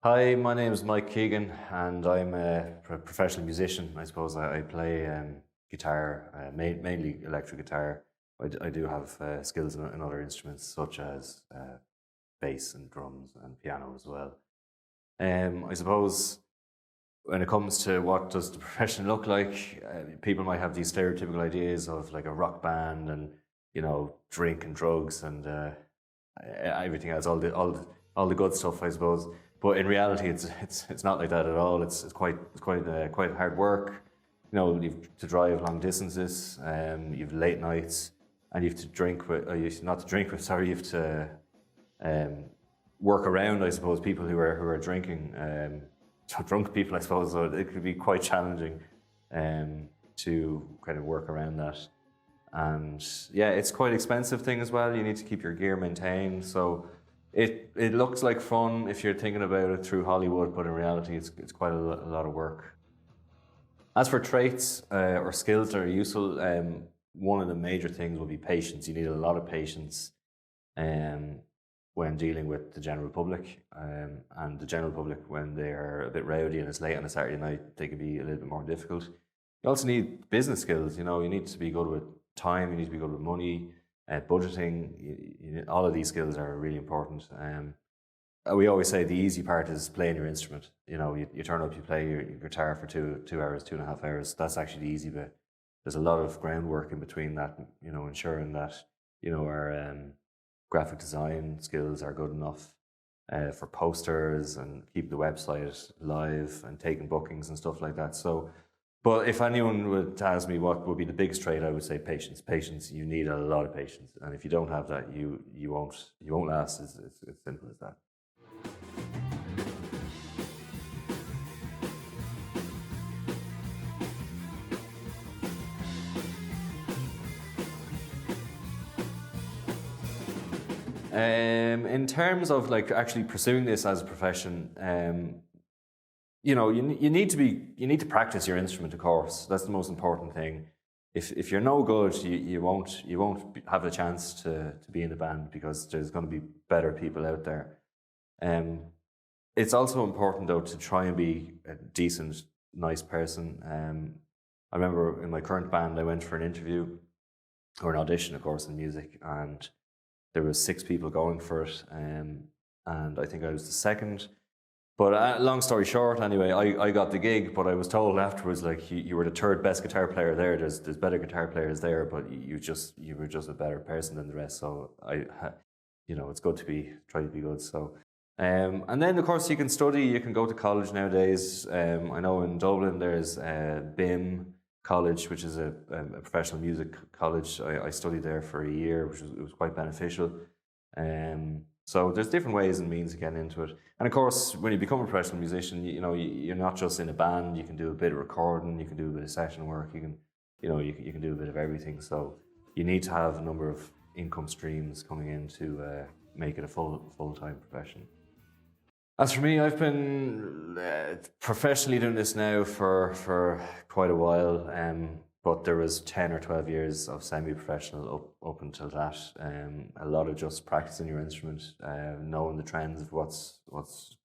Hi, my name is Mike Keegan, and I'm a professional musician. I suppose I play guitar, mainly electric guitar. I do have skills in other instruments such as bass and drums and piano as well. I suppose when it comes to what does the profession look like, people might have these stereotypical ideas of like a rock band and drink and drugs and everything else, all the good stuff, I suppose. But in reality, it's not like that at all. It's quite hard work. You've to drive long distances. You've late nights, and you have to drink with. Not to drink with. Sorry, you have to um, work around. I suppose people who are drinking. So drunk people, I suppose. So it could be quite challenging to kind of work around that. And yeah, it's quite expensive thing as well. You need to keep your gear maintained. So it looks like fun if you're thinking about it through Hollywood, but in reality, it's quite a lot of work. As for traits or skills that are useful, one of the major things will be patience. You need a lot of patience um, when dealing with the general public, and the general public when they are a bit rowdy and it's late on a Saturday night, they can be a little bit more difficult. You also need business skills. You need to be good with time. You need to be good with money, budgeting. All of these skills are really important. We always say the easy part is playing your instrument. You turn up, you play your guitar for 2 hours, 2.5 hours. That's actually the easy bit. There's a lot of groundwork in between that. Ensuring that our graphic design skills are good enough for posters and keep the website live and taking bookings and stuff like that. So, but if anyone would ask me what would be the biggest trait, I would say patience. Patience. You need a lot of patience, and if you don't have that, you won't last. It's simple as that. In terms of like actually pursuing this as a profession, you need to practice your instrument, of course. That's the most important thing. If you're no good, you won't have a chance to be in the band because there's going to be better people out there. Um, it's also important though to try and be a decent, nice person. I remember in my current band, I went for an interview or an audition, of course, in music, and there was 6 people going for it, and I think I was the second. But long story short, anyway, I got the gig, but I was told afterwards, like, you were the third best guitar player there. There's better guitar players there, but you were just a better person than the rest. So it's good to try to be good. So, and then of course you can study. You can go to college nowadays. I know in Dublin there's BIM College, which is a professional music college. I studied there for a year, it was quite beneficial. So there's different ways and means of getting into it. And of course, when you become a professional musician, you're not just in a band. You can do a bit of recording, you can do a bit of session work, you can do a bit of everything. So you need to have a number of income streams coming in to make it a full-time profession. As for me, I've been professionally doing this now for quite a while, but there was 10 or 12 years of semi-professional up until that. A lot of just practicing your instrument, knowing the trends of what's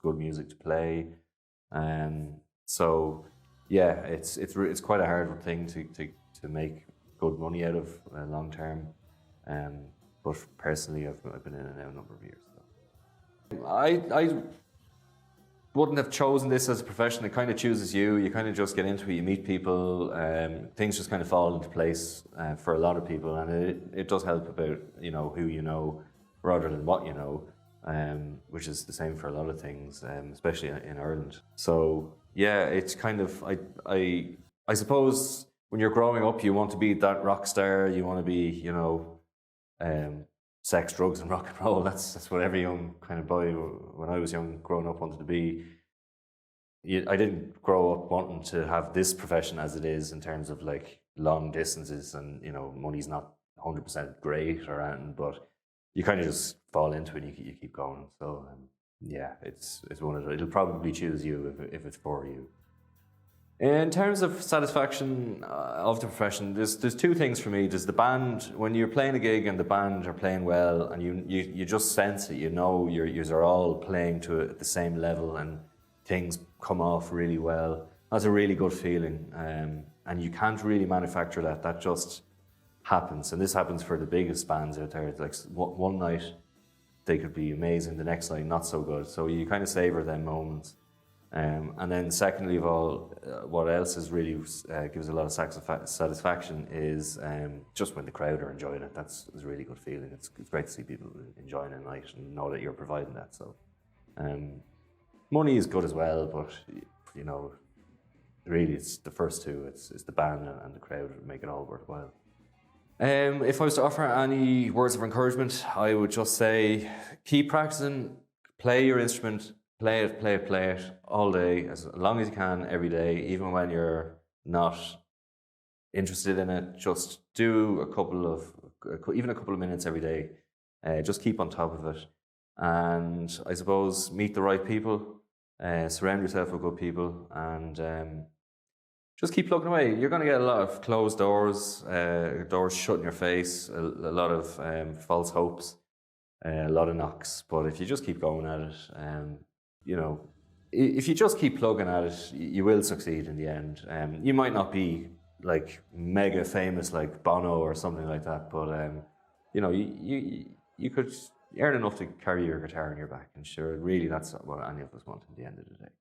good music to play. So yeah, it's quite a hard thing to make good money out of long term. But personally, I've been in it now a number of years. So. I wouldn't have chosen this as a profession. It kind of chooses you. You kind of just get into it. You meet people. Things just kind of fall into place for a lot of people, and it does help about who you know rather than what you know, which is the same for a lot of things, especially in Ireland. So yeah, it's kind of I suppose when you're growing up, you want to be that rock star. You want to be um, sex, drugs, and rock and roll. That's what every young kind of boy, when I was young, growing up, wanted to be. I didn't grow up wanting to have this profession as it is in terms of like long distances and money's not 100% great or anything, but you kind of just fall into it and you keep going. So yeah, it's one of the, it'll probably choose you if it's for you. In terms of satisfaction of the profession, there's two things for me. There's the band. When you're playing a gig and the band are playing well, and you just sense it. You know, you're all playing to it at the same level, and things come off really well. That's a really good feeling, and you can't really manufacture that. That just happens, and this happens for the biggest bands out there. It's like one night they could be amazing, the next night not so good. So you kind of savor them moments. And then secondly of all, what else is really gives a lot of satisfaction is just when the crowd are enjoying it. That's a really good feeling. It's great to see people enjoying a night and know that you're providing that. So money is good as well, but you know, really it's the first two. It's the band and the crowd that make it all worthwhile. If I was to offer any words of encouragement, I would just say keep practicing, play your instrument, play it all day, as long as you can, every day, even when you're not interested in it. Just do even a couple of minutes every day. Just keep on top of it. And I suppose meet the right people, surround yourself with good people, and just keep plugging away. You're going to get a lot of closed doors, doors shut in your face, a lot of false hopes, a lot of knocks. But if you just keep going at it, you know, if you just keep plugging at it, you will succeed in the end. You might not be like mega famous like Bono or something like that, but you know, you could earn enough to carry your guitar on your back, and sure, really, that's what any of us want at the end of the day.